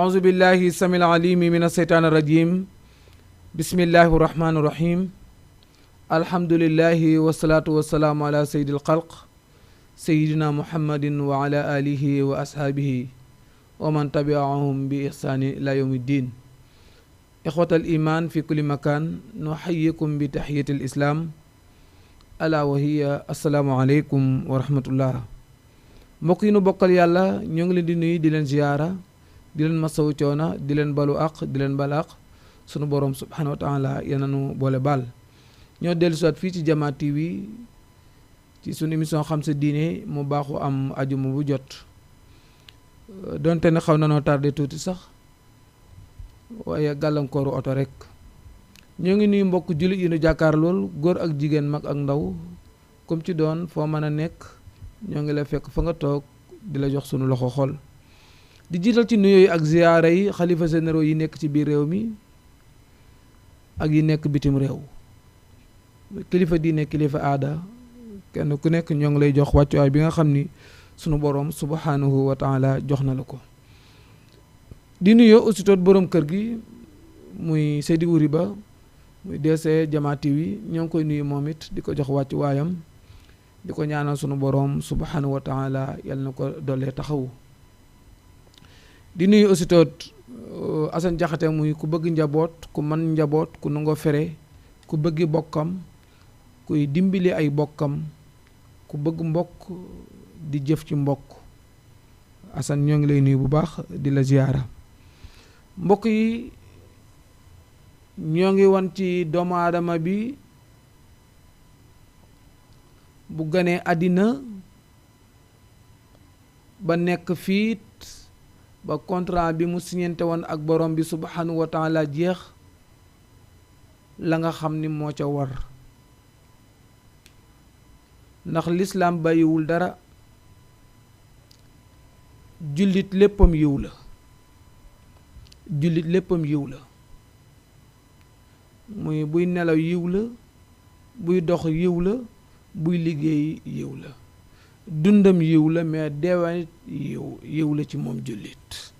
أعوذ بالله السميع العليم من الشيطان الرجيم بسم الله الرحمن الرحيم الحمد لله والصلاة والسلام على سيد الخلق سيدنا محمد وعلى آله وأصحابه ومن تبعهم بإحسان إلى يوم الدين إخوة الإيمان في كل مكان نحييكم بتحية الإسلام ألا وهي السلام عليكم ورحمة الله mbokk yi nu bokkal yàlla ñoo ngi leen di nuyu di leen ziyaara di leen masawu coona di leen balu aq di leen bal aq sunu borom subhanahu wa taala yal na nu boole baal ñoo dellu siwaat fii ci Jama TV ci sunu émission xam sa diine mu baaxu am ajuma bu jot donte ne xaw na noo tardé tuuti sax waaye gàllankooru oto rek ñoo ngi nuyu mbokk jullit yi nu jàkkaar lool góor ak jigéen mag ak ndaw comme ci doon foo mën a nekk ñoo ngi la fekk fa nga toog di la jox sunu loxo xol di jiital ci nuyoo yi ak ziyaara yi xalifa généraux yi nekk ci biir réew mi ak yi nekk bitim réew kilifa diine kilifa aada kenn ku nekk ñoo ngi lay jox wàccuwaay bi nga xam ni sunu borom subhanahu wa taala jox na la ko di nuyoo aussi toot borom kër gi muy Seydi Wuri Ba muy DC Jama TV ñoo ngi koy nuyu moom it di ko jox wàccuwaayam di ko ñaanal sunu boroom subhanahu wa taala yal na ko dollee taxawu di nuyu aussi toot Assane Jaxate muy ku bëgg njaboot ku mën njaboot ku nangoo fere ku bëggi bokkam kuy dimbali ay bokkam ku bëgg mbokk di jëf ci mbokk Assane ñoo ngi lay nuyu bu baax di la ziyaara mbokk yi ñoo ngi wan ci doomu aadama bi bu ganee àddina ba nekk fiit ba contrat bi mu siñente woon ak borom bi subhanahu wa taala jeex la nga xam ni moo ca war ndax lislaam bàyyiwul dara jullit léppam yiw la jullit léppam yiw la muy buy nelaw yiw la buy dox yiw la buy liggéey yiw la dundam yiw la mais deewait yiw la ci moom jullit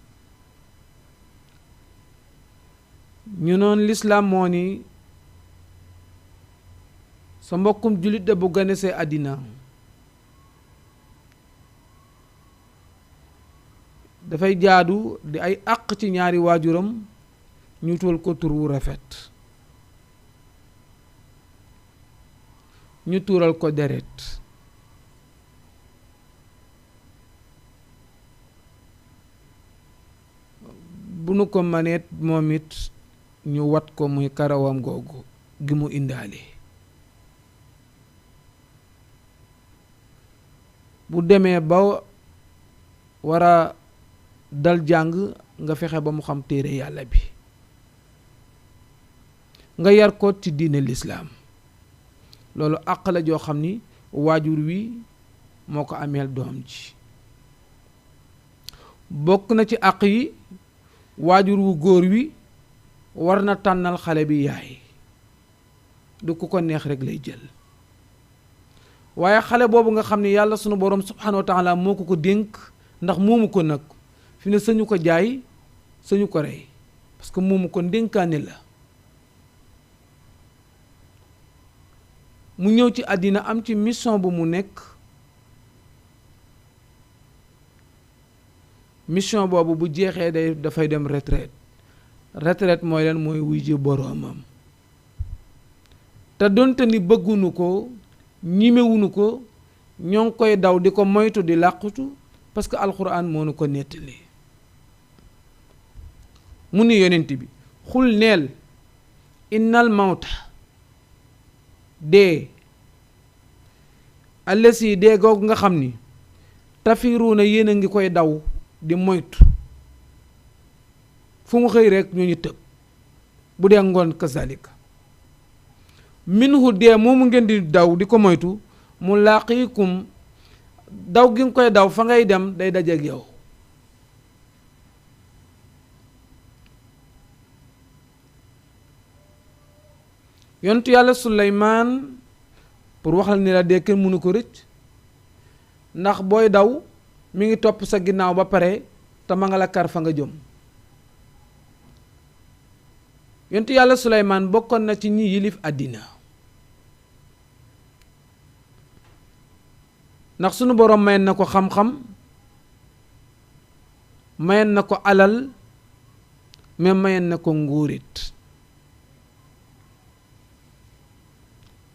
ñu noon lislaam moo ni sa mbokkum jullit da bu ganesee àddina dafay jaadu di ay àq ci ñaari waajuram ñu tuwal ko tur wu rafet ñu tuural ko deret bu nu ko maneet moom it ñu wat ko muy karawam googu gi mu indaale bu demee ba war a dal jàng nga fexe ba mu xam téere yàlla bi nga yar ko ci diine lislaam loolu àq la joo xam ni waajur wi moo ko ameel doom ji bokk na ci àq yi waajur wu góor wi war na tànnal xale bi yaay du ku ko neex rek lay jël waaye xale boobu nga xam ni yàlla sunu borom subhanahu wa taala moo ko ko dénk ndax moomu ko nag fi ne sañu ko jaay sañu ko rey parce que moomu ko ndénkaane la mu ñëw ci àddina am ci mission bu mu nekk mission boobu bu jeexee dafay dem retraite mooy leen mooy wuy ji boroomam te donte ni bëggunu ko ñimewunu ko ñoo ngi koy daw di ko moytu di làqutu parce que alxuraan moo nu ko nettali mu ni yonent bi xul neel innal mawta dee allesi dee googu nga xam ni tafiruuna yéen a ngi koy daw di moytu fu mu xëy rek ñu ñu tëb bu dee ngoon kazalika minhu dee moomu ngeen di daw di ko moytu mu laaqiikum daw gi nga koy daw fa ngay dem day dajeek yow yontu yàlla Suleymaan pour waxal ni la dee kenn mënu ko rëcc ndax booy daw mi ngi topp sa ginnaaw ba pare te ma nga la kar fa nga jëm yontu yàlla Suleymaan bokkoon na ci ñi yilif àddina ndax sunu boroom mayen na ko xam-xam mayen na ko alal mais mayen na ko nguurit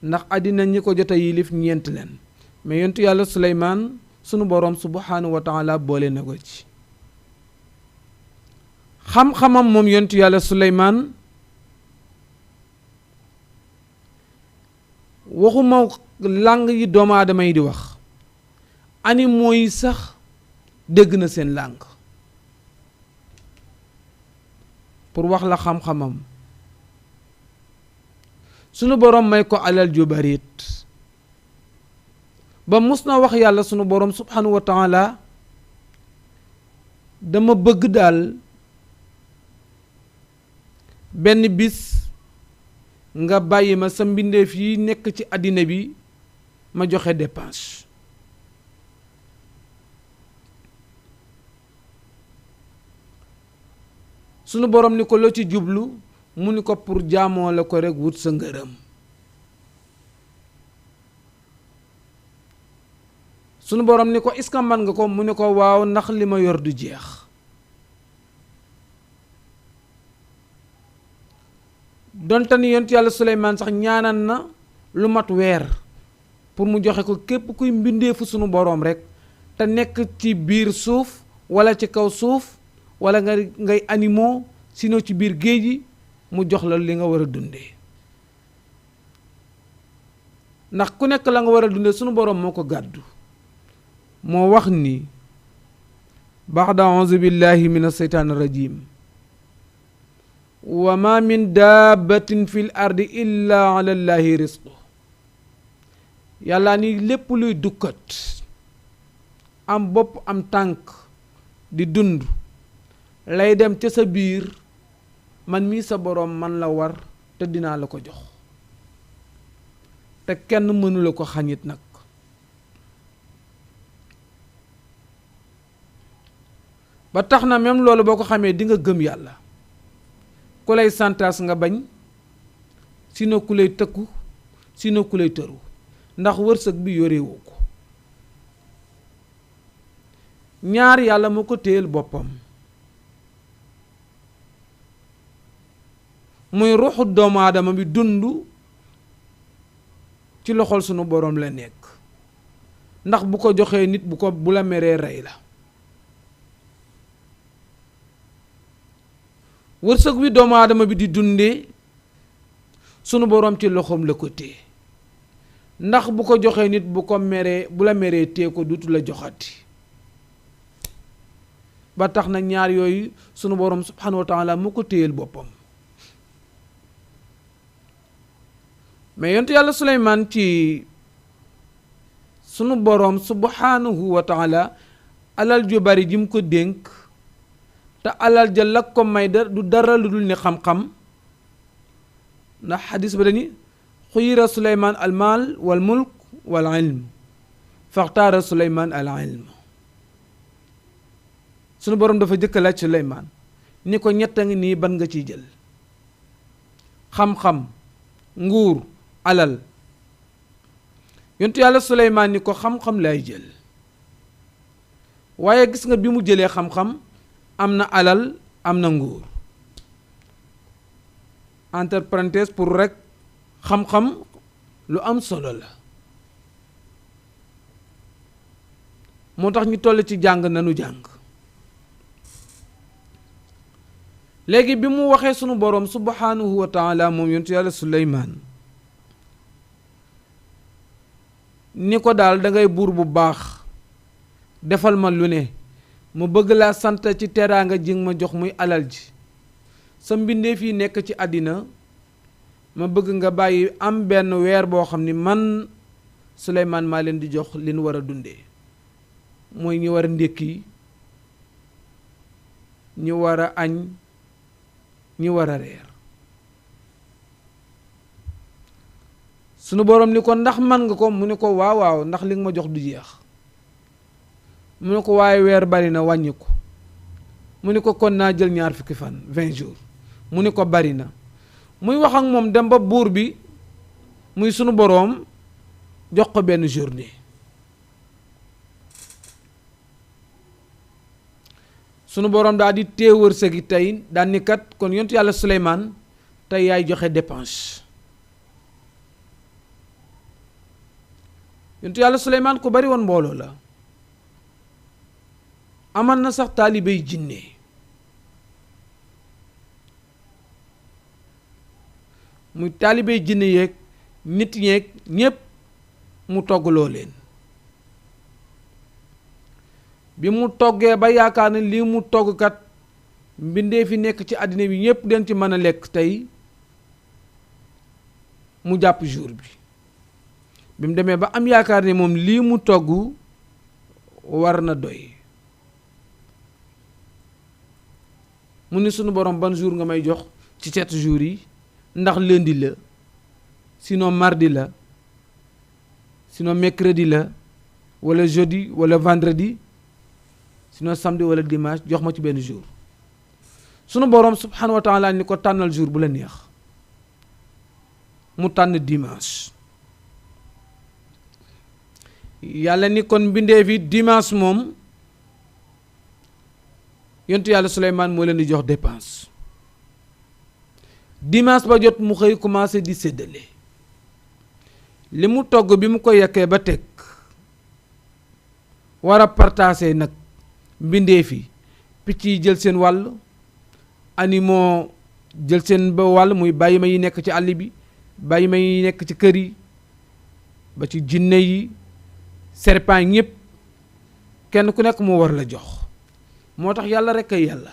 ndax àddina ñi ko jot a yilif ñeent leen mais yontu yàlla Suleymaan sunu boroom subhaanahu wa taala boole na ko ci xam-xamam moom yontu yàlla Suleymaan waxuma làng yi doomu aadama yi di wax animaux yi sax dégg na seen làng pour wax la xam-xamam sunu boroom may ko alal ju barit ba mus na wax yàlla sunu boroom subhanahu wa taala dama bëgg daal benn bis nga bàyyi ma sa mbindeef yi nekk ci àddina bi ma joxe dépense sunu boroom ni ko loo ci jublu mu ni ko pour jaamoo la ko rekk wut sa ngërëm sunu boroom ni ko est-ce que man nga ko mu ni ko waaw ndax li ma yor du jeex donte ni yonent yàlla Suleymaan sax ñaanal na lu mat weer pour mu joxe ko képp kuy mbindeefu sunu boroom rekk te nekk ci biir suuf walla ci kaw suuf walla ngay animaux sinon ci biir géej gi mu jox la li nga war a dundee ndax ku nekk la nga war a dundee sunu boroom moo ko gàddu moo wax ni baxda auzu billahi min asheytaani rajim wa ma min daabatin fil ardi illa ala llahi risqu yàlla ni lépp luy dukkat am bopp am tànk di dund lay dem ca sa biir man mii sa boroom man la war te dinaa la ko jox te kenn mënula ko xañit nag ba tax na même loolu boo ko xamee di nga gëm yàlla ku lay santaas nga bañ sino ku lay tëkku sino ku lay tëru ndax wërsëg bi yorewu ko ñaar yàlla moo ko téyel boppam muy ruuxu doomu aadama bi dund ci loxol sunu boroom la nekk ndax bu ko joxee nit bu la meree rey la wërsëg wi doomu aadama bi di dundee sunu boroom ci loxoom la ko téye ndax bu ko joxee nit bu la meree téye ko dutu la joxati ba tax na ñaar yooyu sunu boroom subhanahu wa taala moo ko téyel boppam mais yontu yàlla Suleymaan ci sunu boroom subhanahu wa taala alal ju bari ji mu ko dénk te alal ja la ko may du dara lu dul ni xam-xam ndax xadis ba dani xuyira Suleymaan al maal wal mulk wal ilm faxtaara Suleymaan al ilm sunu boroom dafa jëkk laaj Suleymaan ni ko ñett a ngi nii ban nga ciy jël xam-xam nguur alal yontu yàlla Suleymaan ni ko xam-xam lay jël waaye gis nga bi mu jëlee xam-xam am na alal am na nguur entre parenthèses pour rekk xam-xam lu am solo la moo tax ñu toll ci jàng nanu jàng léegi bi mu waxee sunu boroom subhanahu wa taala moom yontu yàlla Suleymaan ni ko daal dangay buur bu baax defal ma lu ne mu bëgg laa sant ci teraanga ji ma jox muy alal ji sa mbindeef yi nekk ci àddina ma bëgg nga bàyyi am benn weer boo xam ni man Suleymaan maa leen di jox li nu war a dundee mooy ñi war a ndékki ñi war a añ ñi war a reer sunu boroom ni ko ndax man nga ko mu ne ko waaw waaw ndax li nga ma jox du jeex mu ne ko waaye weer bari na wàññi ko mu ne ko kon naa jël 20 fan 20 jours mu ne ko bari na muy wax ak moom dem ba buur bi muy sunu boroom jox ko benn journée. sunu boroom daal di téye wërsëg gi tey daan ni kat kon yontu yàlla Suleymaan tey yaay joxe dépense. yontu yàlla Suleymaan ku bari woon mbooloo la, aman na sax taalibey jinne. muy taalibey jinne yeeg nit ñeeg ñépp mu toggaloo leen. bi mu toggee ba yaakaar ne lii mu toggkat mbindee fi nekk ci àddina bi ñépp den ci mën a lekk tey, mu jàpp jour bi. bi mu demee ba am yaakaar ne moom lii mu togg war na doy, mu ni sunu borom ban jour nga may jox ci 7 jours yi, ndax lundi la, sinon mardi la, sinon mercredi la, wala jeudi wala vendredi, sinon samedi wala dimanche, jox ma ci benn jour. sunu borom subhanahu wa taala ni ko tànnal jour bu la neex. mu tànn dimanche. yàlla ni kon mbindee fi dimanche moom yontu yàlla Suleymaan moo leen di jox dépense. dimanche ba jot mu xëy commencé di séddale. li mu togg bi mu ko yekkee ba teg war a partager nag mbindee fi, picc yi jël seen wàll, animaux jël seen ba wàll, muy bàyyi ma yi nekk ci àll bi, bàyyi ma yi nekk ci kër yi, ba ci jinne yi, serpent yi, ñépp kenn ku nekk moo war la jox. moo tax yàlla rekk ay yàlla.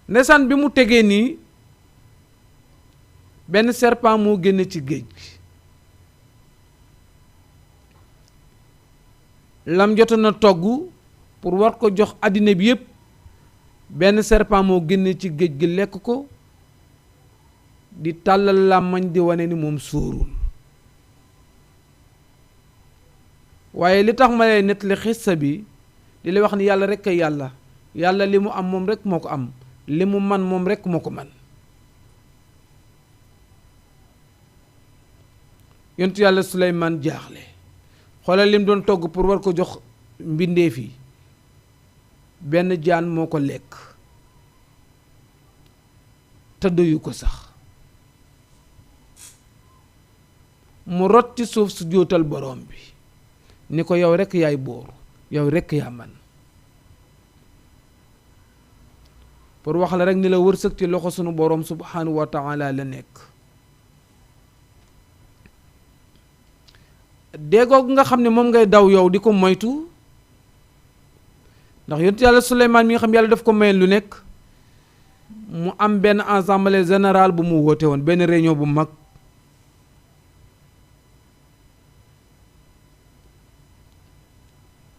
ndeysaan bi mu tegee nii benn serpent moo génne ci géej gi. lam jot na togg pour war ko jox àddina bi yépp, benn serpent moo génne ci géej gi lekk ko, di tàllal làmmañ di wane ni moom sóorul. waaye li tax ma lay nettali xissa bi di la wax ni yàlla rekk ay yàlla. yàlla li mu am moom rekk moo ko am, li mu man moom rekk moo ko man. yontu yàlla Suleymaan jaaxle, xoolal lim doon togg pour war ko jox mbindeef yi, benn jaan moo ko lekk te doyu ko sax. mu rot ci suuf su jóotal boroom bi ni ko yow rekk yaay buur, yow rekk yaa man. pour wax la rekk ni la wërsëg ci loxo sunu boroom subhanahu wa taala la nekk. déggoo nga xam ne moom ngay daw yow di ko moytu, ndax yonent yàlla Suleymaan mi nga xam yàlla daf ko mayen lu nekk, mu am benn assemblée générale bu mu woote woon, benn réunion bu mag.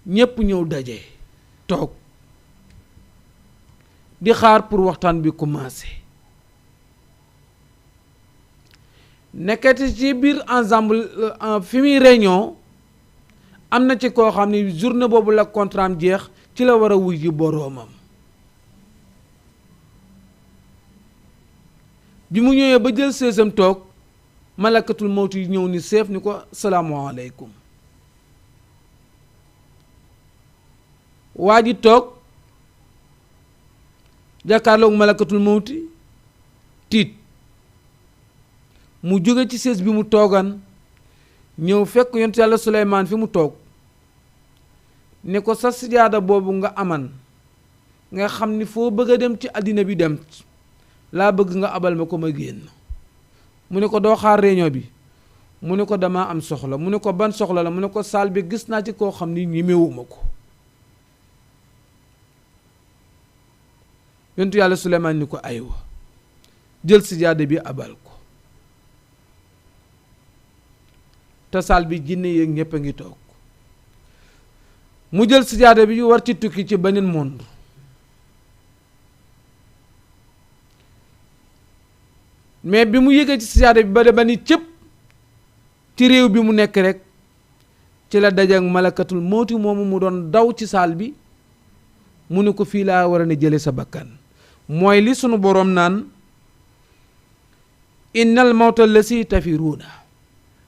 ñépp ñëw daje toog di xaar pour waxtaan bi commencé. nekkati ci biir ensemble fi muy réunion am na ci koo xam ne journée boobu la contrat am jeex, ci la war a wuy ji boroomam. bi mu ñëwee ba jël séesam toog, malakatul mawti yi ñëw ni seef ni ko salaamualeykum. waa ji toog jàkkaarloog malakatul mawti tiit. mu jóge ci sées bi mu toogan ñëw fekk yonent yàlla Suleymaan fi mu toog ne ko sa sijaada boobu nga aman nga xam ni foo bëgg a dem ci àddina bi dem laa bëgg nga abal ma ko ma génn. mu ne ko doo xaar réunion bi, mu ne ko damaa am soxla. mu ne ko ban soxla la? mu ne ko saal bi gis naa ci koo xam ni ñemewuma ko. yonent yàlla Suleymaan ni ko aywa jël sijaada bi abal ko. te saal bi jinne yeeg ñépp a ngi toog. mu jël sijaada bi war ci tukki ci beneen monde. mais bi mu yëgee ci sijaada bi ba ni cëpp ci réew bi mu nekk rek ci la dajeek malakatul mawti moomu mu doon daw ci saal bi. mu ne ko fii laa war a ne jële sa bakkan. mooy li sunu boroom naan innal mawta lasi tafiruuna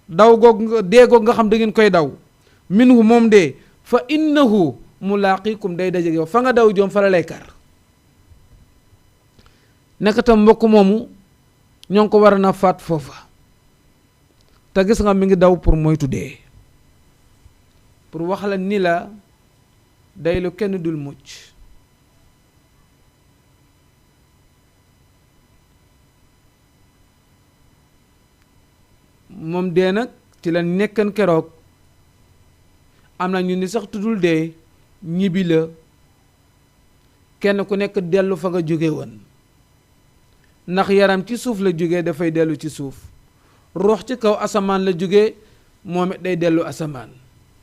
daw goog dee goog nga xam da ngeen koy daw minhu moom dee fa innahu mulaaqikum day dajeeg yow fa nga daw joom fa la lay kar nekk tam mbokk moomu ñoo ngi ko war a na faat foofa te gis nga mi ngi daw pour moytu dee pour wax la ni la day lu kenn dul mucc moom dee nag ci la nekkan keroog am na ñu ni sax tuddul dee ñibbi la kenn ku nekk dellu fa nga jóge woon ndax yaram ci suuf la jóge dafay dellu ci suuf ruux ci kaw asamaan la jóge moom it day dellu asamaan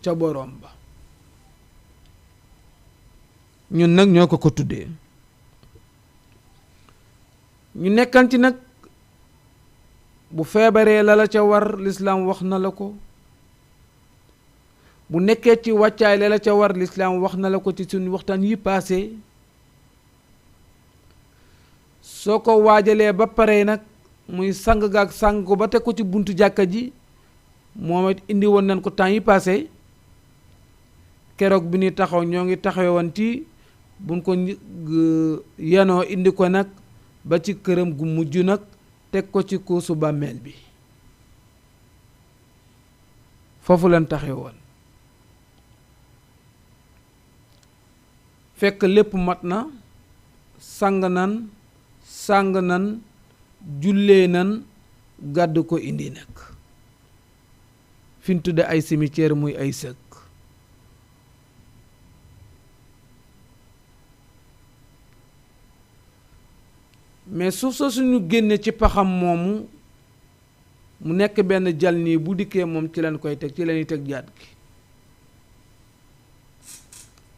ca boroom ba ñun nag ñoo ko tuddee ñu nekkan ci nag bu feebaree la ca war lislaam wax na la ko bu nekkee ci wàccaay la ca war lislaam wax na la ko ci suñu waxtaan yi paase soo ko waajalee ba pare nag muy sang gaag sang ko ba teg ko ci buntu jàkka ji moom it indi woon nañ ko temps yi paase keroog bi ñuy taxaw ñoo ngi taxawe woon ci buñ ko yanoo indi ko nag ba ci këram gu mujj nag teg ko ci kuusu bàmmeel bi foofu leen taxawe woon fekk lépp mat na sang nan jullee nan gàddu ko indi nag fi ñu tudde ay cimetière muy ay sëg mais suuf sa suñu génne ci paxam moomu mu nekk benn jal nii bu dikkee moom ci lañ koy teg ci lañuy teg jaat gi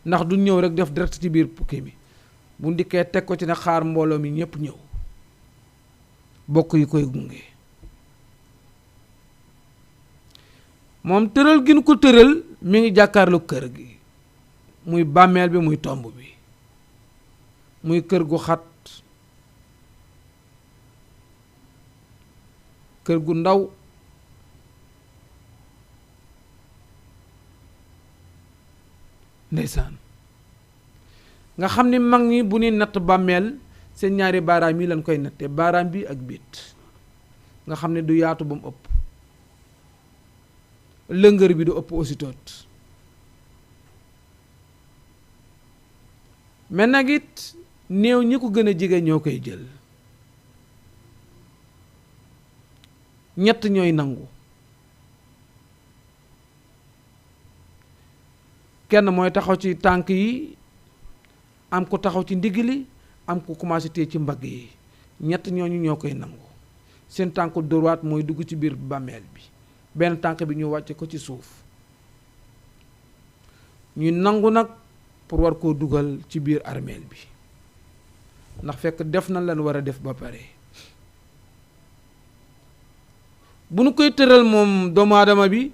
ndax du ñëw rek def direct ci biir pukki mi bu dikkee teg ko ci ne xaar mbooloo mi ñépp ñëw bokk yi koy gunge moom tëral gi nu ko tëral mi ngi jàkkaarlu kër gi muy bàmmeel bi muy tomb bi muy kër gu xat kër gu ndaw ndeysaan nga xam ni mag ñi bu ñuy natt bàmmeel seen ñaari baaraam yi lañ koy natte baaraam bi ak biit nga xam ne du yaatu ba mu ëpp lëngër bi du ëpp aussi toot mais nag it néew ñi ko gën a jege ñoo koy jël ñett ñooy nangu kenn mooy taxaw ci tànk yi am ko taxaw ci ndigg li am ko commencé téye ci mbagg yi ñett ñooñu ñoo koy nangu seen tànk droite mooy dugg ci biir bàmmeel bi benn tànk bi ñu wàcce ko ci suuf ñu nangu nag pour war koo dugal ci biir armeel bi ndax fekk def na leen war a def ba pare bu nu koy tëral moom doomu aadama bi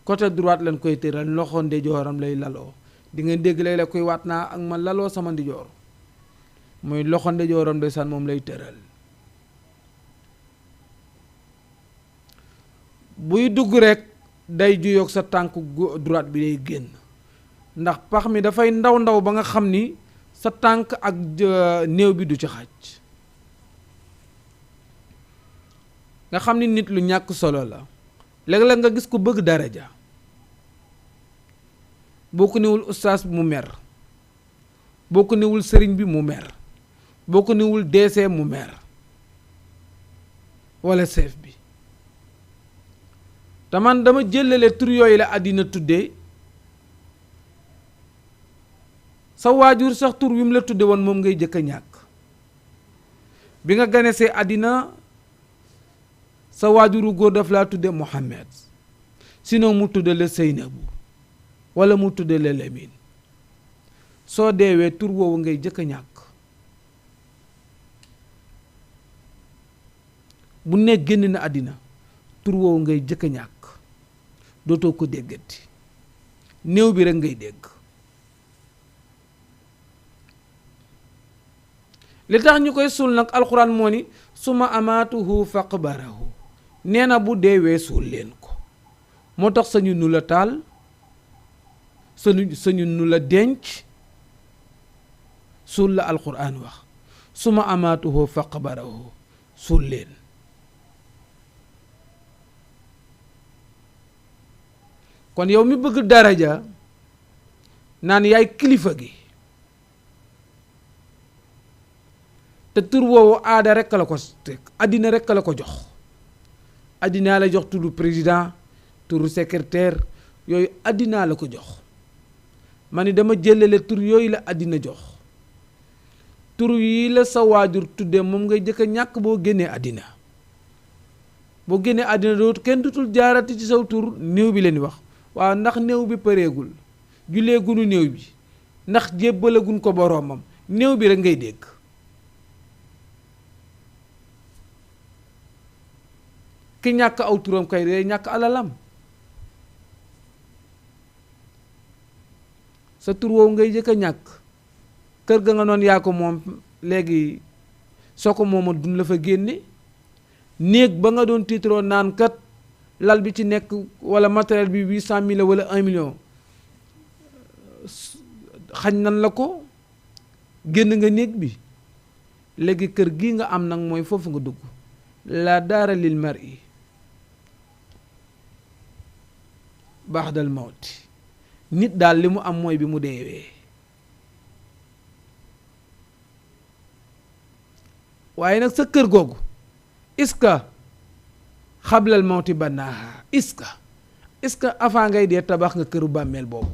côté droite lañ koy tëral loxo ndeyjooram lay laloo di ngeen dégg lay la koy waat naa ak ma laloo sama ndijoor muy loxo ndeyjooram ndeysaan moom lay tëral buy dugg rek day juyoog sa tànk droite bi day génn ndax pax mi dafay ndaw ndaw ba nga xam ni sa tànk ak néew bi du ci xaj nga xam ni nit lu ñàkk solo la léeg-léeg nga gis ko bëgg daraja boo ko newul ustaas bi mu mer boo ko newul sëriñ bi mu mer boo ko newul DC mu mer walla chef bi te man dama jëlale tur yooyu la àddina tuddee sa waajur sax tur wi mu la tudde woon moom ngay jëkk a ñàkk bi nga ganesee àddina sa waajuru góor daf laa tudde Mohammed sinon mu tudde la Seynabu wala mu tudde la Lamine soo deewee tur woowu ngay jëkk a ñàkk bu ne génn na àddina tur woowu ngay jëkk a ñàkk dootoo ko déggati néew bi rek ngay dégg li tax ñu koy suul nag alxuraan moo ni suma amaatuhu faqbarahu nee na bu deewee suul leen ko. moo tax sañu nu la taal, sañu nu la denc, suul la alquran wax suma amaatuhu faqbarahu suul leen. kon yow mi bëgg daraja naan yaay kilifa gi te tur woowu aada rekk la ko teg, àddina rekk la ko jox. àddinaa la jox turu président, turu secrétaire, yooyu àddinaa la ko jox. ma ni dama jëlale tur yooyu la àddina jox. tur yi la sa waajur tudde moom ngay jëkk a ñàkk boo génnee àddina. boo génnee àddina dootu kenn dutul jaarati ci saw tur. néew bi leen wax waaw ndax néew bi pareegul, jullee gunu néew bi, ndax jébbalagun ko boroomam, néew bi rek ngay dégg. ki ñàkk aw turam kay day ñàkk alalam. sa tur woowu ngay jëkk a ñàkk. kër ga nga noon yaa ko moom léegi soo ko mooma duñ la fa génne. néeg ba nga doon tiitaroo naan kat lal bi ci nekk wala matériel bi 800 000 wala 1 million xañ nan la ko, génn nga néeg bi. léegi kër gi nga am nag mooy foofu nga dugg. la daara lil mar'i ba'dal mawti. nit daal li mu am mooy bi mu deewee. waaye nag sa kër googu est-ce que xablal mawti banaaha est-ce que avant ngay dee tabax nga këru bàmmeel boobu.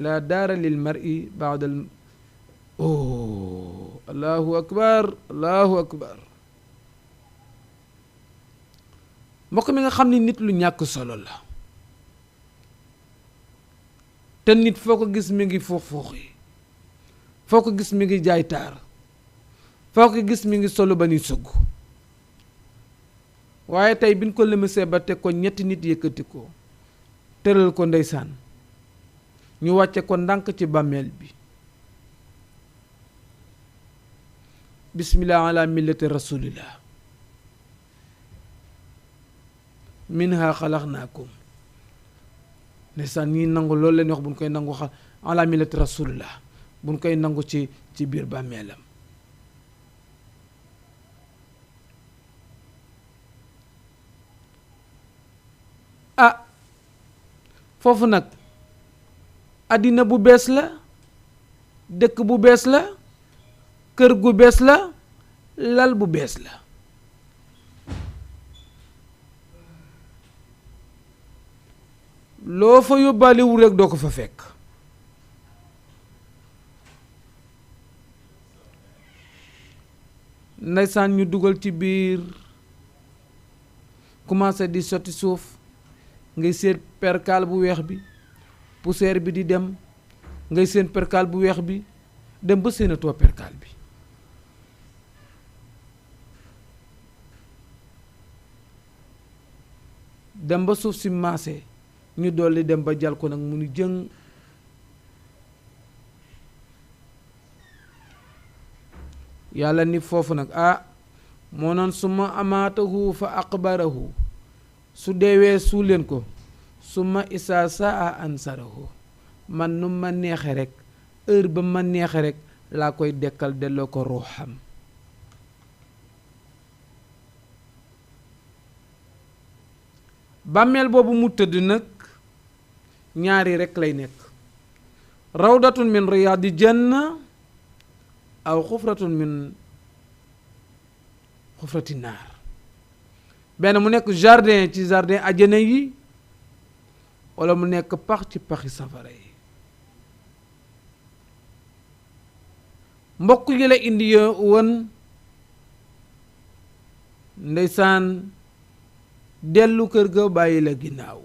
la daara lil mar'i ba'dal allahu akbar allahu akbar. mbokk mi nga xam ni nit lu ñàkk solo la te nit foo ko gis mi ngi fuux yi, foo ko gis mi ngi jaay taar, foo ko gis mi ngi solo ba ni sugg. waaye tey biñ ko lëmasee ba teg ko ñetti nit yëkkati ko tëral ko ndeysaan, ñu wàcce ko ndànk ci bàmmeel bi. bismillah ala millati rasulillah minha xalaqnaakum. ndeysaan ñi nangu loolu leen wax buñ koy nangu ala millati rasulillah buñ koy nangu ci biir bàmmeelam. foofu nag àddina bu bees la, dëkk bu bees la, kër gu bees la, lal bu bees la. loo fa yóbbaale wu rek doo ko fa fekk. ndeysaan ñu dugal ci biir commencé di sotti suuf, ngay seen perkaal bu weex bi, poussière bi di dem, ngay seen perkaal bu weex bi dem ba seenatoo perkaal bi. dem ba suuf si maase ñu dolli dem ba jal ko nag mu ni jëng. yàlla ni foofu nag moo noon summa amaatahu fa aqbarahu, su deewee suul leen ko, summa isaa saa ansarahu, man nu ma neexe rek, heure ba ma neexe rek laa koy dekkal delloo ko ruuxam. bàmmeel boobu mu tëdd nag ñaari rek lay nekk, rawdatun min riyaadi janna aw xufratun min xufrati naar. benn mu nekk jardin ci jardin àjjana yi, wala mu nekk pax ci paxi safara yi. mbokk yi la indi woon ndeysaan dellu kër ga bàyyi la ginnaaw.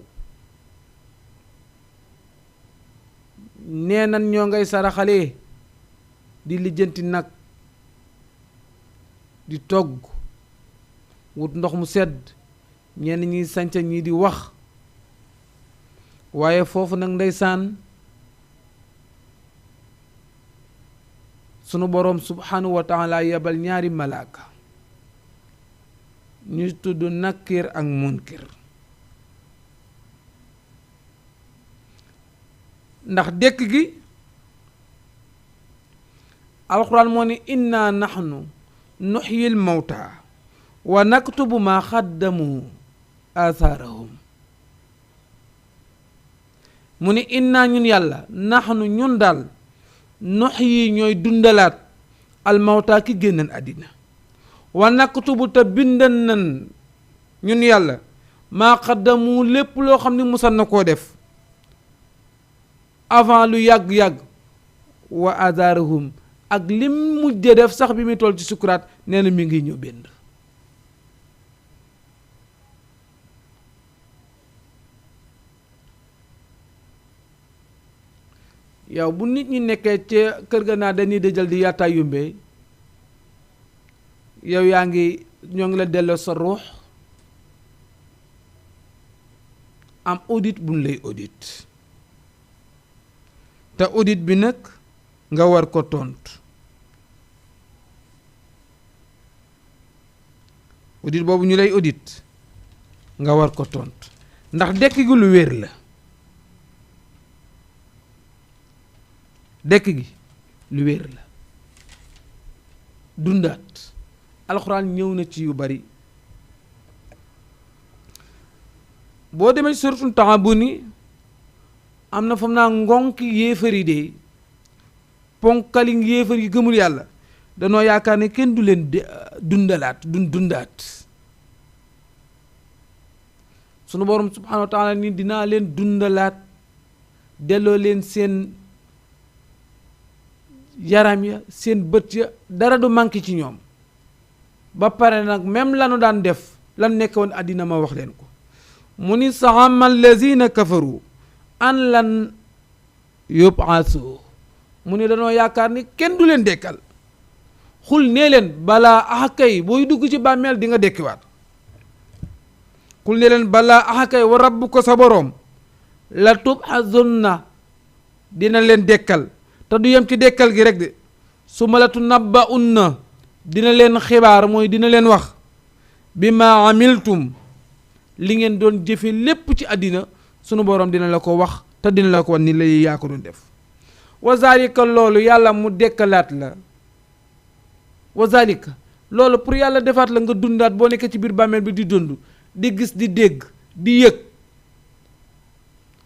nee nan ñoo ngay saraxale di lijjanti nag, di togg, wut ndox mu sedd, ñenn ñi sanca ñi di wax. waaye foofu nag ndeysaan sunu boroom subhanahu wa taala yebal ñaari malaaka ñu tudd nakir ak munkir ndax dekk gi alquran moo ne inna nahnu nuhyil mawta wa naktubu ma xaddamu athaarahum mu ne inna ñun yàlla nahnu ñun daal nuhyi ñooy dundalaat almawta ki génnan àddina wa naktubu te bindan nan ñun yàlla maa xaddamu lépp loo xam ne musan na koo def avant lu yàgg-yàgg wa athaarahum ak lim mujj def sax bi muy toll ci sukuraat nee na mi ngi ñëw bind yow bu nit ñi nekkee ca kër ga naa dañuy dëjal di yaataa yumbe yow ñoo ngi la delloo sa ruux am audit buñ lay audit te audit bi nag nga war ko tontu audit boobu ñu lay audit nga war ko tontu ndax dekk gi lu wér la dekk gi lu wér la dundaat alxuraan ñëw na ci yu bari boo demee ci suratul Taabuni am na fam naa ngonki yéefar yi de ponkali yéefar yi gëmul yàlla danoo yaakaar ne kenn du leen dundaat sunu borom subhanahu wa taala ni dinaa leen dundalaat delloo leen seen yaram ya seen bët ya dara du manqué ci ñoom ba pare nag même lanu daan def lan nekk woon àddina ma wax leen ko mu ni saxama allazina kafaru an lan yub'asu mu ni danoo yaakaar ni kenn du leen dekkal xul nee leen balaa axakay booy dugg ci bàmmeel di nga dekkiwaat xul nee leen balaa axakay wa rabbuka sa boroom la tub'azunna dina leen dekkal te du yem ci dekkal gi rek de su ma la tunabba'unna dina leen xibaar mooy dina leen wax bi ma amiltum li ngeen doon jëfe lépp ci àddina sunu boroom dina la ko wax te dina la ko wax ni lay yaa ko doon def wa zalika loolu yàlla mu dekkalaat la wa zalika loolu pour yàlla defaat la nga dundaat boo nekkee ci biir bàmmeel bi di dund di gis di dégg di yëg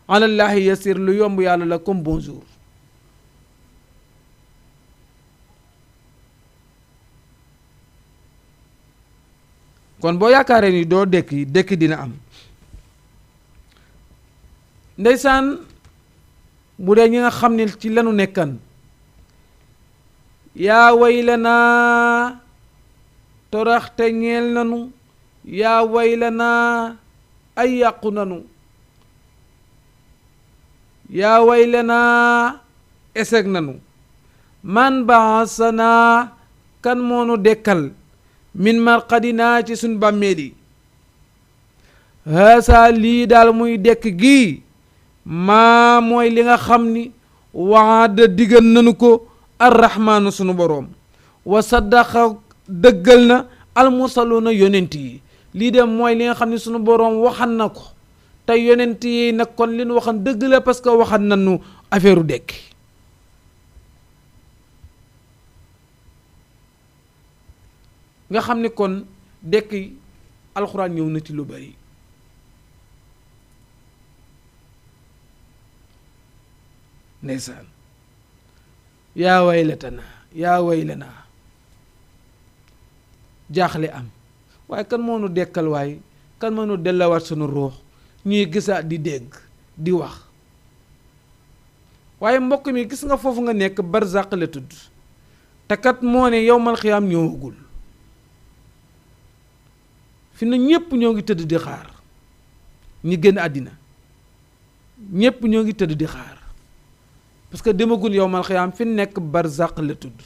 alallahi yasir lu yomb yàlla la comme bonjour kon boo yaakaaree ni doo dekki dina am ndeysaan bu dee ñi nga xam ne ci lanu nekkan yaa waylanaa toraxte ñeel nanu yaa waylanaa ay yàqu nanu yaa waylanaa eseg nanu man baasanaa kan moonu dekkal min marqadinaa ci suñ bàmmeel yi haasa lii daal muy dekk gii maa mooy li nga xam ni waada diggal nanu ko arrahmaanu sunu boroom wa saddaqa dëggal na almursaluuna yonent yi lii de mooy li nga xam ne sunu boroom waxan na ko te yonent yi nag kon li nu waxan dëgg la parce que waxan nañu affaire u dekki nga xam ni kon dekki alxuraan ñëw na ci lu bari ndeysaan yaa waylanaa jaaxle am waaye kan moo nu dekkal waaye kan moo nu dellawaat sunu ruux ñuy gisaat di dégg di wax waaye mbokk mi gis nga foofu nga nekk barzaq la tudd te kat moo ne yowmal xiyaam ñëwagul fi na ñépp ñoo ngi tëdd di xaar ñi génn àddina ñépp ñoo ngi tëdd di xaar parce que demagul yowmal xiyaam fi nekk barzaq la tudd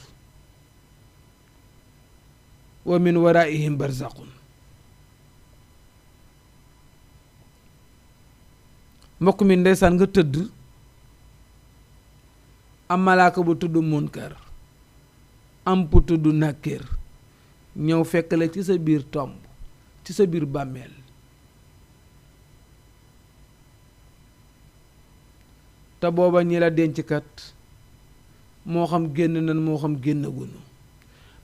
wa min waraihim barzaqun mbokk mi ndeysaan nga tëdd am malaaka bu tudd munkar am pu tudd Nakir ñëw fekk la ci sa biir tomb ci sa biir bàmmeel te booba ñi la denckat moo xam génn nan moo xam génnagunu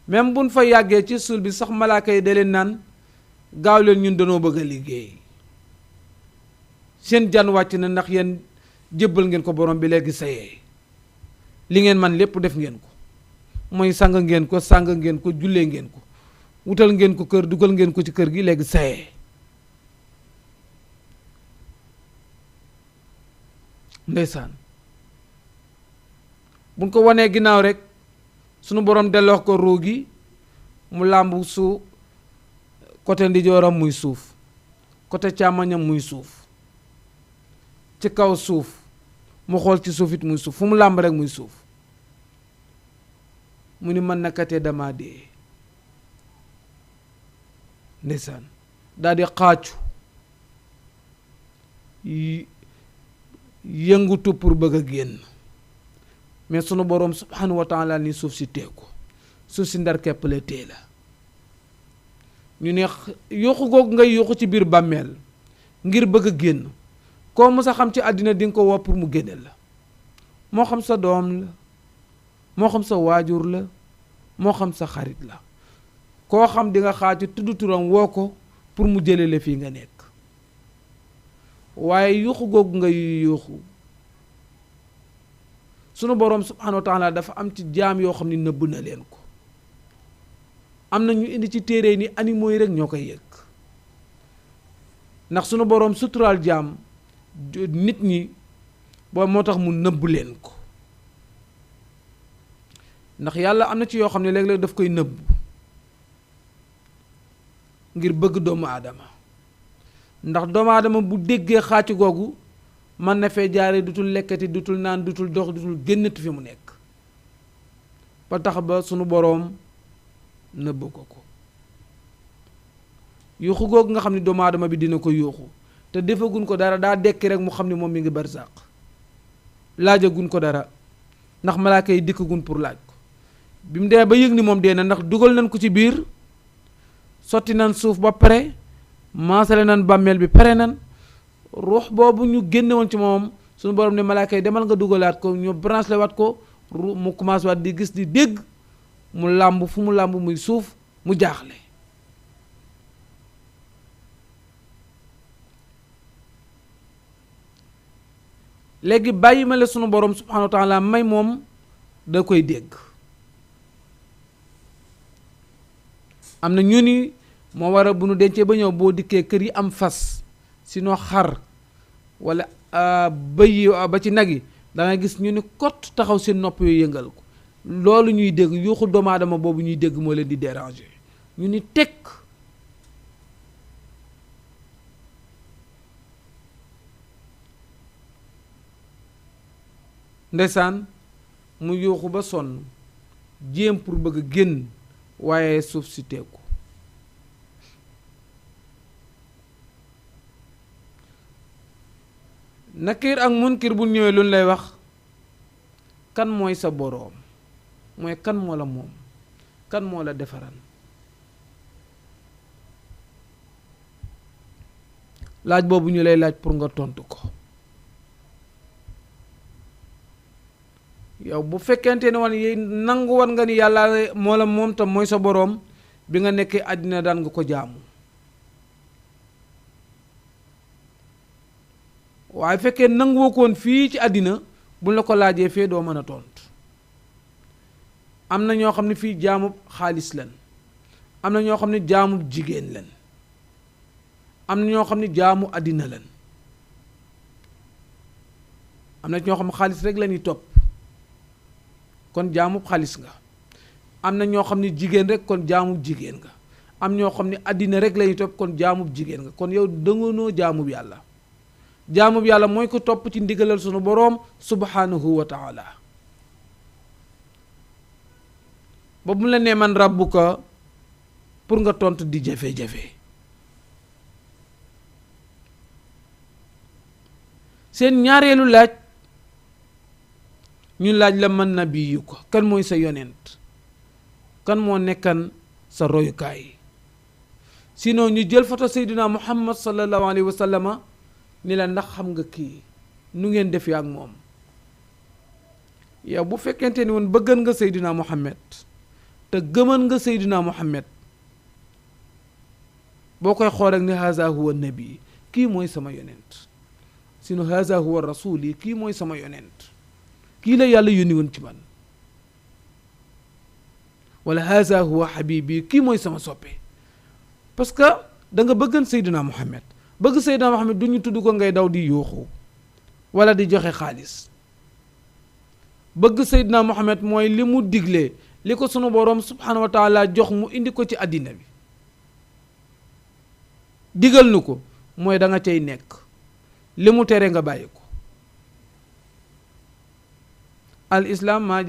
même buñ fa yàggee ci suul bi sax malaaka yi da leen naan gaaw leen ñun danoo bëgg a liggéey seen jan wàcc na ndax yéen jébbal ngeen ko borom bi léegi sayee li ngeen man lépp def ngeen ko mooy sang ngeen ko jullee ngeen ko wutal ngeen ko kër dugal ngeen ko ci kër gi léegi sayee ndeysaan buñ ko wanee ginnaaw rek sunu borom delloo ko ruu gi mu làmb su côté ndijooram muy suuf côté càmmoñam muy suuf ci kaw suuf mu xool ci suuf it muy suuf fu mu làmb rek muy suuf mu ni man nakatee dama dee ndeysaan daal di xaacu yëngutu pour bëgg a génn mais sunu boroom subhanahu wa taala ni suuf si tee ko suuf si ndar kepp la tee la ñu ne yuuxu googu ngay yuuxu ci biir bàmmeel ngir bëgg a génn koo mës a xam ci àddina di nga ko woo pour mu génne la moo xam sa doom la moo xam sa waajur la moo xam sa xarit la koo xam di nga xaaju tudd turam woo ko pour mu jële la fii nga nekk waaye yuuxu googu ngay yuuxu sunu boroom subhanahu wa taala dafa am ci jaam yoo xam ni nëbb na leen ko am na ñu indi ci téere ni animaux yi rek ñoo koy yëg ndax sunu boroom suturaal jaam nit ñi boobu moo tax mu nëbb leen ko ndax yàlla am na ci yoo xam ne léeg-léeg daf koy nëbb ngir bëgg doomu aadama ndax doomu aadama bu déggee xaaci googu mën na fee jaare dutul lekkati dutul naan dutul dox dutul génnati fi mu nekk ba tax ba sunu boroom nëbb ko ko yuuxu googu nga xam ne doomu aadama bi dina ko yuuxu te defagun ko dara daa dekki rek mu xam ne moom mi ngi barsàq laajagun ko dara ndax malaaka yi dikkagun pour laaj ko bi mu dee ba yëg ni moom dee na ndax dugal nañ ko ci biir sotti nañ suuf ba pare maasale nañ bàmmeel bi pare nañ ruux boobu ñu génne woon ci moom suñu borom ne malaaka yi demal nga dugalaat ko ñu branché waat ko mu commencé waat di gis di dégg mu làmb fu mu làmb muy suuf mu jaaxle léegi bàyyi ma la sunu borom subhanahu wa taala may moom da koy dégg am na ñu ni moo war a bu nu dencee ba ñëw boo dikkee kër yi am fas sinon xar wala bëy ba ci nag yi da nga gis ñu ni kot taxaw seen nopp yooyu yëngal ko loolu ñuy dégg yuuxu doomu aadama boobu ñuy dégg moo leen di déranger ñu ni tekk ndeysaan mu yuuxu ba sonn jéem pour bëgg a génn waaye suuf si teeku Nakiir ak Munkir bu ñëwee lu lay wax kan mooy sa boroom mooy kan moo la moom kan moo la defaran laaj boobu ñu lay laaj pour nga tontu ko yow bu fekkente ne woon yi nangu woon nga ni yàlla moo la moom tam mooy sa boroom bi nga nekkee àddina daan nga ko jaamu waaye fekkee nanguwoo koon fii ci àddina buñ la ko laajee fee doo mën a tontu am na ñoo xam ne fii jaamub xaalis lan am na ñoo xam ne jaamub jigéen lan am na ñoo xam ne jaamu àddina lan am na ñoo xam ne xaalis rek la ñuy topp kon jaamub xaalis nga am na ñoo xam ne jigéen rek kon jaamub jigéen nga am ñoo xam ne àddina rek la ñuy topp kon jaamub jigéen nga kon yow dënganoo jaamub yàlla jaamub yàlla mooy ko topp ci ndigalal sunu boroom subhanahu wa taala ba mu la nee man rabbuka pour nga tontu di jafe-jafe seen ñaareelu laaj ñu laaj la man nabiyuka kan mooy sa yonent kan moo nekkan sa royukaay. sinon ñu jël photo Seydina Muhammad sallallahu alayhi wa sallama ni la ndax xam nga kii nu ngeen def ak moom. yow bu fekkente ni woon bëggan nga Seydina Muhammad te gëman nga Seydina Muhammad boo koy xool rek ni haza huwa nabi, kii mooy sama yonent. sinon haza huwa rasul yi, kii mooy sama yonent, kii la yàlla yónni woon ci man. wala haza huwa habibi, kii mooy sama soppe. parce que da nga bëggan Seydina Muhammad. bëgg Seydina Muhammad du ñu tudd ko ngay daw di yuuxu wala di joxe xaalis. bëgg Seydina Muhammad mooy li mu digle, li ko sunu boroom subhanahu wa taala jox mu indi ko ci àddina bi, digal nu ko, mooy da nga cay nekk. li mu tere nga bàyyi ko. al islam maa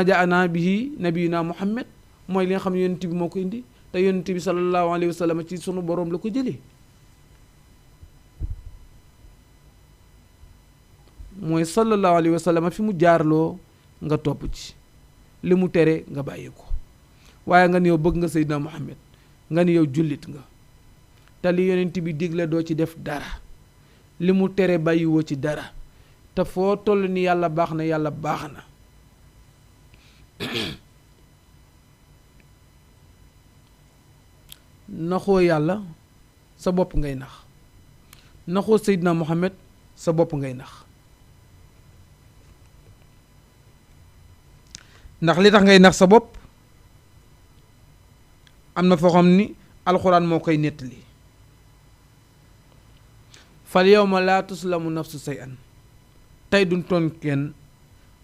jaa naa bihi nabiyuna Muhammad, mooy li nga xam ne yonent bi moo ko indi, te yonent bi sallallahu alayhi wa sallam ci sunu boroom la ko jëlee. mooy sallallahu alayhi wa sallam fi mu jaarloo nga topp ci, li mu tere nga bàyyi ko. waaye nga ni yow bëgg nga Seydina Muhammad, nga ni yow jullit nga, te li yonent bi digle doo ci def dara, li mu tere bàyyiwoo ci dara, te foo toll ni yàlla baax na, yàlla baax na. naxoo yàlla, sa bopp ngay nax. naxoo Seydina Muhammad, sa bopp ngay nax. ndax li tax ngay nax sa bopp, am na foo xam ni alxuraan moo koy nettali. fal yawma laa tuslamu nafsu shay'an, tey duñ tooñ kenn,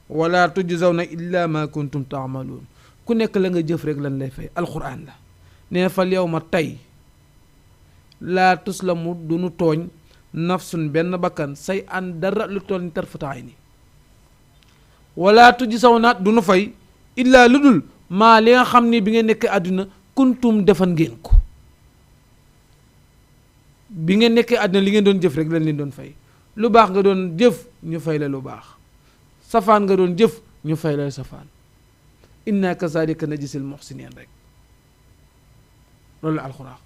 wala tujzawna illa ma kuntum taamaluun, ku nekk la nga jëf rek lan lay fay. alxuraan la nee na fal yawma tey laa tuslamu duñu tooñ nafsun benn bakkan shay'an dara lu toll ni tarfata ayni, wala tujzawna duñu fay illaa lu dul maa li nga xam ni bi ngeen nekk àdduna kuntum defan ngeen ko. bi ngeen nekkee àdduna li ngeen doon jëf rek lañ leen doon fay. lu baax nga doon jëf ñu fay la lu baax, safaan nga doon jëf ñu fay la safaan. inna kazalika najzil muhsinin rek, loolu la alxuraan.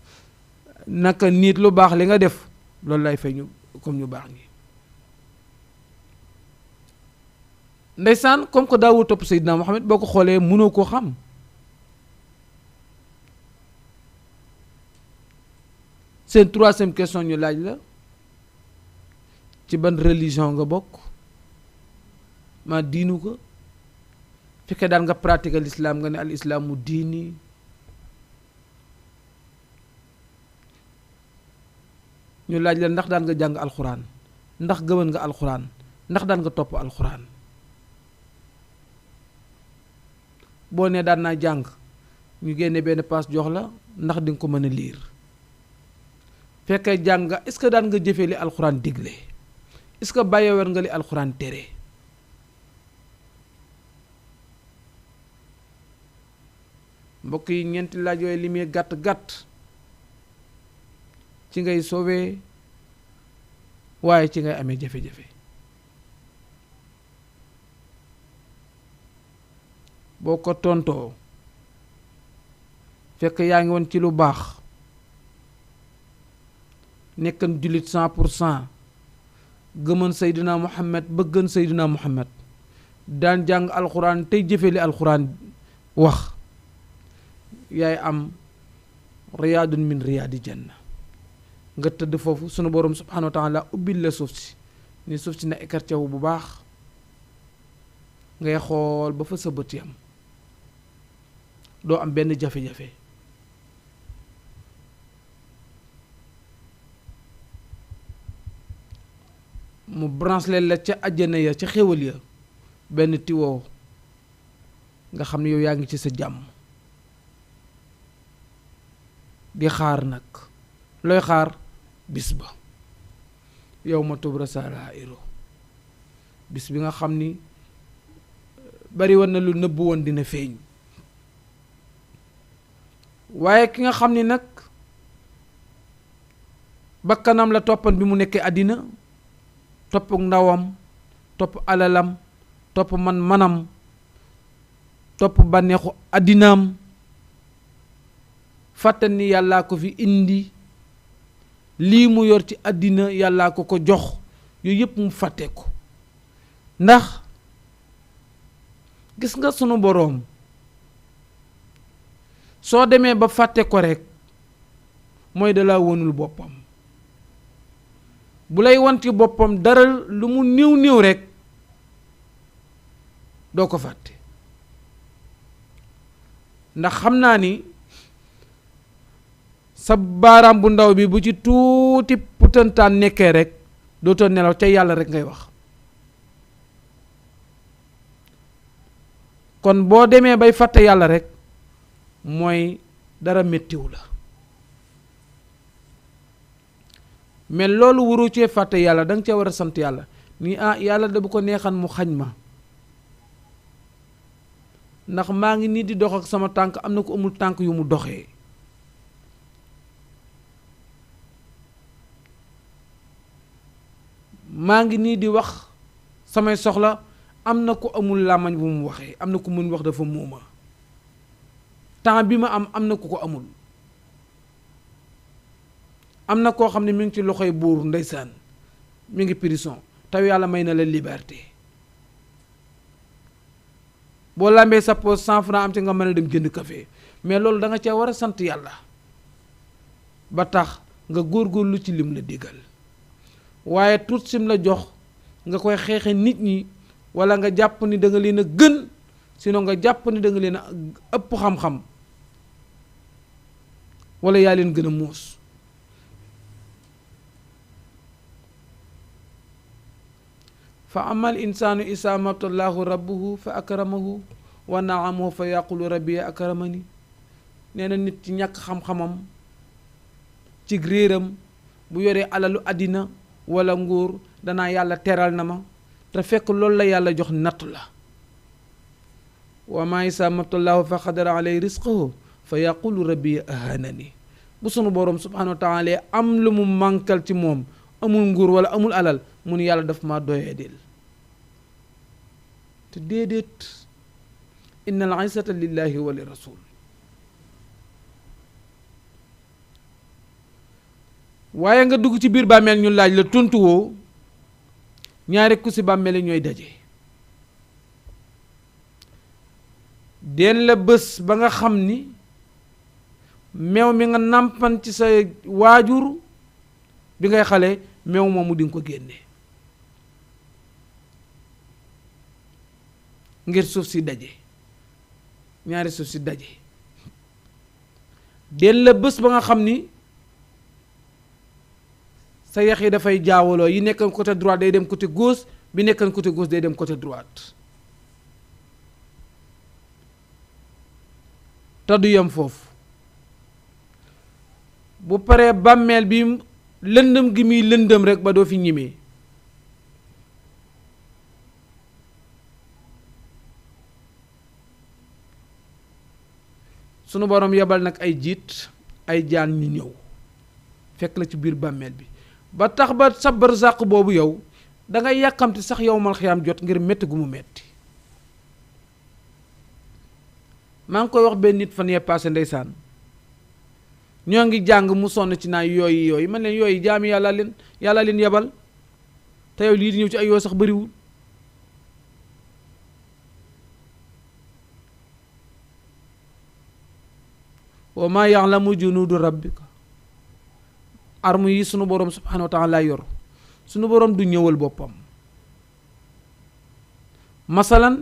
naka nit lu baax li nga def loolu lay fay ñu comme ñu baax ñi. ndeysaan comme que daawul topp Seydina Muhammad, boo ko xoolee mënoo koo xam. seen troisième question ñu laaj la, ci ban religion nga bokk, ma diinu ko. fekkee daan nga pratiquer l'islam nga ne al islaamu diini. ñu laaj la ndax daan nga jàng alxuraan, ndax gëmën nga alxuraan, ndax daan nga topp alxuraan. boo nee daan naa jàng, ñu génne benn paas jox la, ndax di nga ko mën a liir. fekkee jàng nga, est-ce que daan nga jëfee li alxuraan digle, est-ce que bàyyiwoon nga li alxuraan tere. mbokk yi, ñeenti laaj yooyu li muy gàtt gàtt ci ngay soowee, waaye ci ngay amee jafe-jafe. boo ko tontoo fekk yaa ngi woon ci lu baax, nekkan jullit 100%, gëmën Seydina Muhammad, bëggan Seydina Muhammad, daan jàng alxuraan tey jëfe li alxuraan wax, yaay am riyaadun min riyaadi janna. nga tëdd foofu sunu borom subhanahu wa taala ubbil la suuf si, ni suuf si na écarté wu bu baax, ngay xool ba fa sa bët yam, doo am benn jafe-jafe. mu branché la ca àjjana ya, ca xéwal ya, benn tiwoo, nga xam ne yow yaa ngi ci sa jàmm di xaar. nag looy xaar? bis ba, yawma tubla saraa'iru, bis bi nga xam ni bari woon na lu nëbbu woon dina feeñ. waaye ki nga xam ni nag bakkanam la toppan bi mu nekkee àddina, topp ndawam, topp alalam, topp man-manam, topp bànneexu àddinaam fàtte ni yàllaa ko fi indi lii mu yor ci àddina yàllaa ko ko jox yooyu yëpp mu fàtte ko ndax gis nga sunu boroom soo demee ba fàtte ko rekk mooy dalaa wonul boppam bu lay wan ci boppam dara lu mu néew néew rekk doo ko fàtte ndax xam naa ni sa baaraam bu ndaw bi bu ci tuuti putantaan nekkee rekk dootoo nelaw ca yàlla rekk ngay wax kon boo demee bay fàtte yàlla rekk mooy dara mettiwu la mais loolu waru cee fàtte yàlla danga cee war a sant yàlla ni yàlla da bu ko neexan mu xañ ma ndax maa ngi nii di dox ak sama tànk am na ko amul tànk yu mu doxee maa ngi nii di wax samay soxla am na ko amul làmmañ bu mu waxee am na ko mën wax dafa muuma temps bi ma am na ku ko amul am na koo xam ne mi ngi ci loxoy buur ndeysaan mi ngi prison taw yàlla may na la liberté boo lambee sa poos 100 francs am ci nga mën a dem jënd café mais loolu da nga cee war a sant yàlla ba tax nga góorgóorlu ci lim la digal waaye tuut sim la jox nga koy xeexe nit ñi wala nga jàpp ni da nga leen a gën sinon nga jàpp ni da nga leen a ëpp xam-xam wala yaa leen gën a muus fa amal insaanu isaa mabtalaahu rabbuhu fa akramahu wa naamahu fa yaqulu rabbi akramani nee na nit ci ñàkk xam-xamam ci réeram bu yoree alalu àddina wala nguur danaa yàlla teral na ma te fekk loolu la yàlla jox nattu la wa maa isaa mabtalaahu fa xadara alay risqahu fa yaqulu rabbi ahanani bu sunu boroom subhanahu wa taala am lu mu mànkal ci moom amul nguur wala amul alal mu ni yàlla daf ma doyadil te déedéet inna al izzata lillahi wa li rasul waaye nga dugg ci biir bàmmeel ñu laaj la tontuwoo ñaari ku si bàmmeel yi ñooy daje den la bés ba nga xam ni meew mi nga nàmpan ci sa waajur bi ngay xale meew moomu di nga ko génne ngir suuf si daje ñaari suuf si daje den la bés ba nga xam ni sa yax yi dafay jaawaloo yi nekkan côté droite day dem côté gauche bi nekkan côté gauche day dem côté droite te du yem foofu bu paree bàmmeel bi lëndëm gi muy lëndëm rek ba doo fi ñimee sunu borom yebal nag ay jiit ay jaan ñu ñëw fekk la ci biir bàmmeel bi ba tax ba sa barzaq boobu yow da nga yàkkamti sax yow mal xiyaam jot ngir métti gu mu metti maa ngi koy wax benn nit fan yee passé ndeysaan ñoo ngi jàng mu sonn ci naa yooyu man leen yooyu jaami yàlla leen yebal te yow lii di ñëw ci ay yooyu sax bariwul wa maa ya'lamu junuuda rabbika arme yi sunu borom subhanahu wa taala yor sunu borom du ñëwal boppam masalan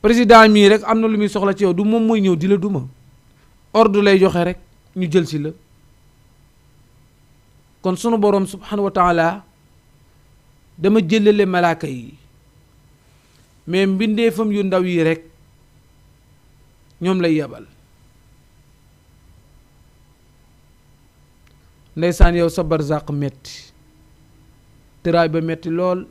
président mii rek am na lu muy soxla ci yow du moom mooy ñëw di la duma ordre lay joxe rek ñu jël si la kon sunu borom subhanahu wa taala dama jëlale malaaka yi mais mbindeefam yu ndaw yi rek ñoom lay yebal ndeysaan yow sa barzaq metti tëraay ba metti lool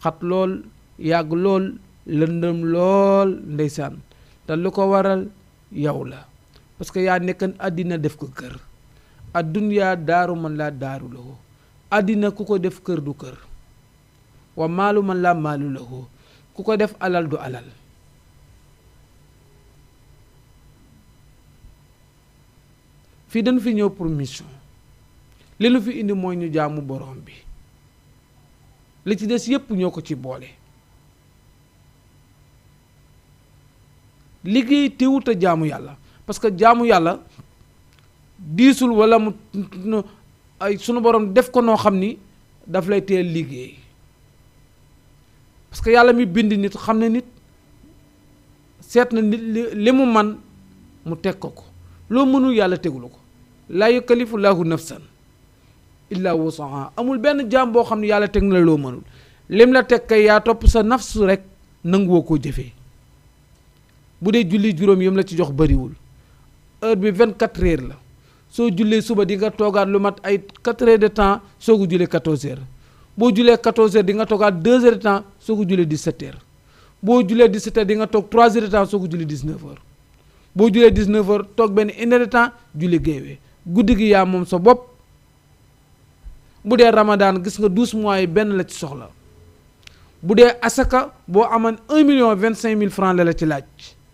xat lool yàgg lool lëndëm lool ndeysaan te lu ko waral yow la parce que yaa nekkan àddina def ko kër addunyaa daaru man laa daaru lahu àddina ku ko def kër du kër wa maalu man laa maalu lahu ku ko def alal du alal fii dañu fi ñëw pour mission li nu fi indi mooy ñu jaamu borom bi li ci des yépp ñoo ko ci boole liggéey teewut a jaamu yàlla parce que jaamu yàlla diisul wala mu ay sunu borom def ko noo xam ni daf lay teel liggéey parce que yàlla mi bind nit xam ne nit seet na nit li mu man mu teg ko loo mënul yàlla tegulu ko laa yukallifu laahu nafsan illa wusaha amul benn jaam boo xam ne yàlla teg na la loo mënul lim la teg kay yaa topp sa nafsu rek nanguwoo koo jëfee bu dee julli juróom yam la ci jox bariwul heure bi 24 heures la soo jullee suba di nga toogaat lu mat ay 4 heures de temps soo ko jullee 14 heures boo jullee 14 heures di nga toogaat 2 heures de temps soo ko jullee 17 heures boo jullee 17 heures di nga toog 3 heures de temps soo ko jullee 19 heures boo jullee 19 heures toog benn 1 heure de temps julli géewee guddi gi yaa moom sa bopp bu dee Ramadan gis nga 12 mois yi benn la ci soxla bu dee asaka boo amoon 1,25,000 francs la ci laaj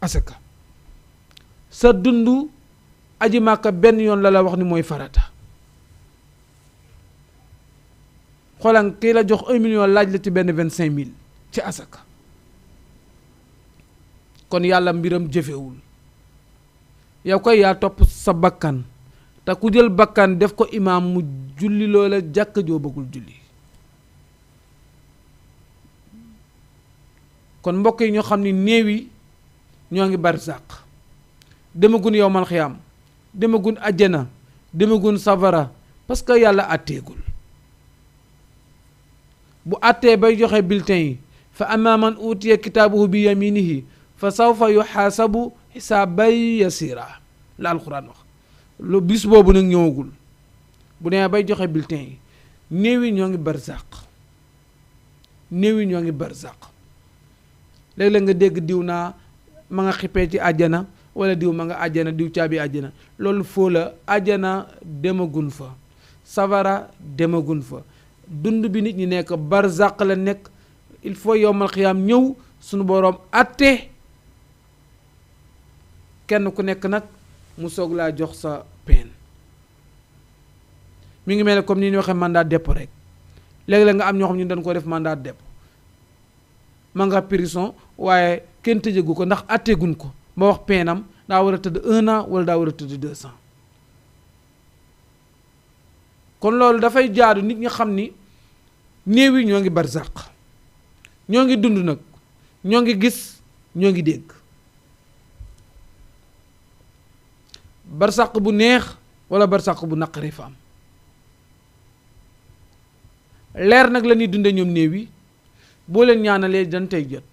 asaka sa dund aji màkka benn yoon la wax ni mooy farata xoolan kii la jox 1 million laaj la ci benn 25,000 ci asaka kon yàlla mbiram jëfewul yow koy yaa topp sa bakkan te ku jël bakkan def ko imaam mu julli loola jàkk joo bëggul julli kon mbokk yi ñoo xam ni néew yi ñoo ngi barsàq demagun yowmal xiyaam demagun ajjana demagun safara parce que yàlla àtteegul bu àttee bay joxe bulletin yi fa amma man utiya kitaabuhu bi yaminihi fa sawfa yuxaasabu xisaaban yasira la alxuraan wax lu bis boobu nag ñëwagul bu demee bay joxe bulletin yi néew yi ñoo ngi barsàq néew yi ñoo ngi barsàq léeg-léeg nga dégg diw naa ma nga xippee ci àjjana wala diw ma nga àjjana diw caabi àjjana loolu foo la àjjana demagun fa safara demagun fa dund bi nit ñi nekk barzaq la nekk il faut yowmal xiyaam ñëw suñu boroom atte kenn ku nekk nag mu soog laa jox sa peine mi ngi mel ne comme ni ñu waxee mandat dépôt rek léeg-léeg nga am ñoo xam ñu dañ ko def mandat dépôt ma nga prison waaye kenn tëjegu ko ndax atteeguñ ko ba wax peenam daa war a tëdd 1 an wala daa war a tëdd 200 kon loolu dafay jaadu nit ñi xam ni néew yi ñoo ngi barzaq ñoo ngi dund nag ñoo ngi gis ñoo ngi dégg barzaq bu neex wala barzaq bu naqari fa am leer nag la ñuy dunde ñoom néew yi boo leen ñaanalee dañ tey jot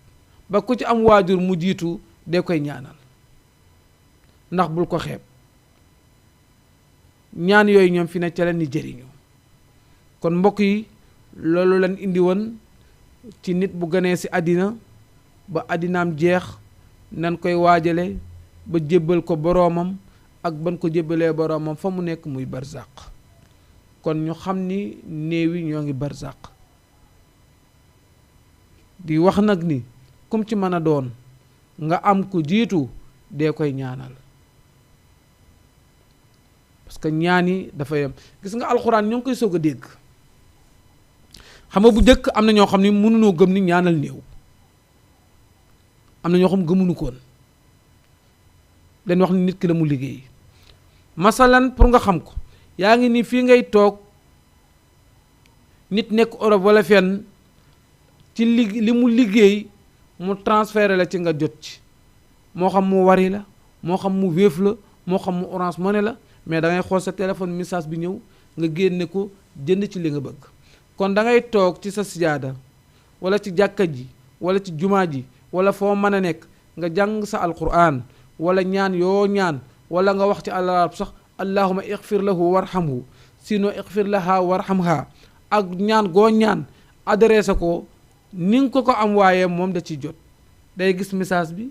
ba ku ci am waajur mu jiitu dee koy ñaanal ndax bul ko xeeb ñaan yooyu ñoom fi ne ca leen ni jëriñu kon mbokk yi loolu leen indi woon ci nit bu gënee ci àddina ba àddinaam jeex nan koy waajale ba jébbal ko boroomam ak ban ko jébbalee boroomam fa mu nekk muy barzaq kon ñu xam ni néew yi ñoo ngi barzaq di wax nag ni kum ci mën a doon nga am ku jiitu dee koy ñaanal parce que ñaan yi dafa yem gis nga alxuraan ñoo ngi koy soog a dégg xam nga bu njëkk am na ñoo xam ni mënunoo gëm ni ñaanal néew am na ñoo xam gëmunu koon dañ wax ni nit ki la mu liggéey masalan pour nga xam ko yaa ngi ni fii ngay toog nit nekk Europe wala fenn ci li mu liggéey mu transféré la ci nga jot ci moo xam mu Wari la moo xam mu Wave la moo xam mu Orange Money la mais da ngay xool sa téléphone message bi ñëw nga génne ko jënd ci li nga bëgg kon da ngay toog ci sa sijaada wala ci jàkka ji wala ci jumaa ji wala foo mën a nekk nga jàng sa alquran wala ñaan yoo ñaan wala nga wax ci àlarab sax allahuma ixfir lahu warhamhu sinon ixfir laha warhamha ak ñaan goo ñaan adressé ko ni nga ko am waaye moom da ciy jot day gis message bi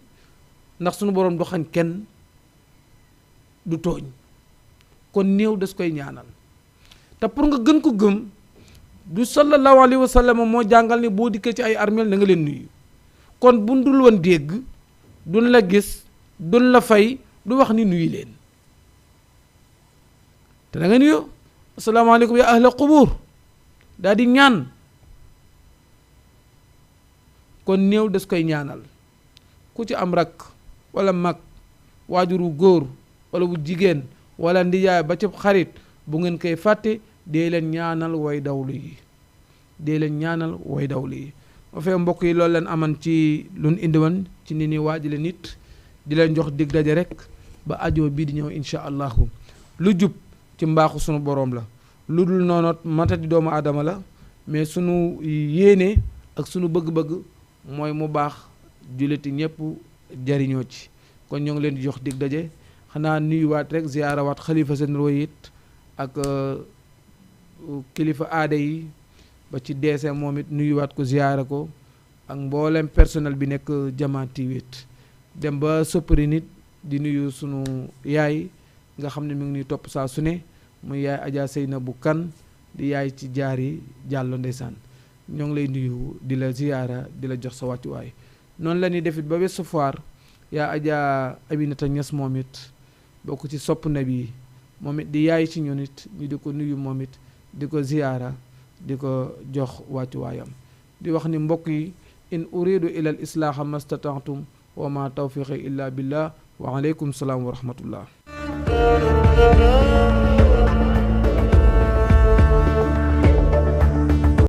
ndax sunu boroom du xañ kenn du tooñ kon néew des koy ñaanal te pour nga gën ko gëm du sallallahu alayhi wa sallam moo jàngal ni boo dikkee ci ay armeel na nga leen nuyu kon bu dul woon dégg duñ la gis duñ la fay du wax ni nuyu leen te da nga nuyoo asalaamaaleykum ya ahla qubur daal di ñaan. kon néew des koy ñaanal ku ci am rakk wala mag waajuru góor wala bu jigéen wala ndijaay ba ci xarit bu ngeen koy fàtte dee leen ñaanal way dawlu yi dee leen ñaanal way dawlu yi ba fee mbokk yi loolu leen aman ci luñ indiwoon ci ni ni waajale nit di leen jox dig daje rek ba ajoo bii di ñëw insha allahu lu jub ci mbaaxu sunu boroom la lu dul noonoot matati doomu aadama la mais sunu yéene ak sunu bëgg-bëgg mooy mu baax julliti ñëpp jariñoo ci kon ñoo ngi leen di jox dig daje xanaa nuyuwaat rek ziyaarawaat xalifa seen royit ak kilifa aada yi ba ci deese moom it nuyuwaat ko ziyaara ko ak mboolem personnel bi nekk Jama TV dem ba soppari nit di nuyu sunu yaay nga xam ne mi ngi ñuy topp saa su ne muy yaay Adja Seynabou Kane di yaay ci jaari jàllo ndeysaan ñoo ngi lay nuyu di la ziyaara di la jox sa wàccuwaay noonu la ñuy defit ba Ouest Foire yaa Adja Aminata Niass moom it bokk ci sopp na bi moom it di yaay ci ñun it ñu di ko nuyu moom it di ko ziyaara di ko jox wàccuwaayam di wax ni mbokk yi in uridu ila al islaaha mastata'tum wa ma tawfiqi illa billah wa aleykum salaam wa rahmatullah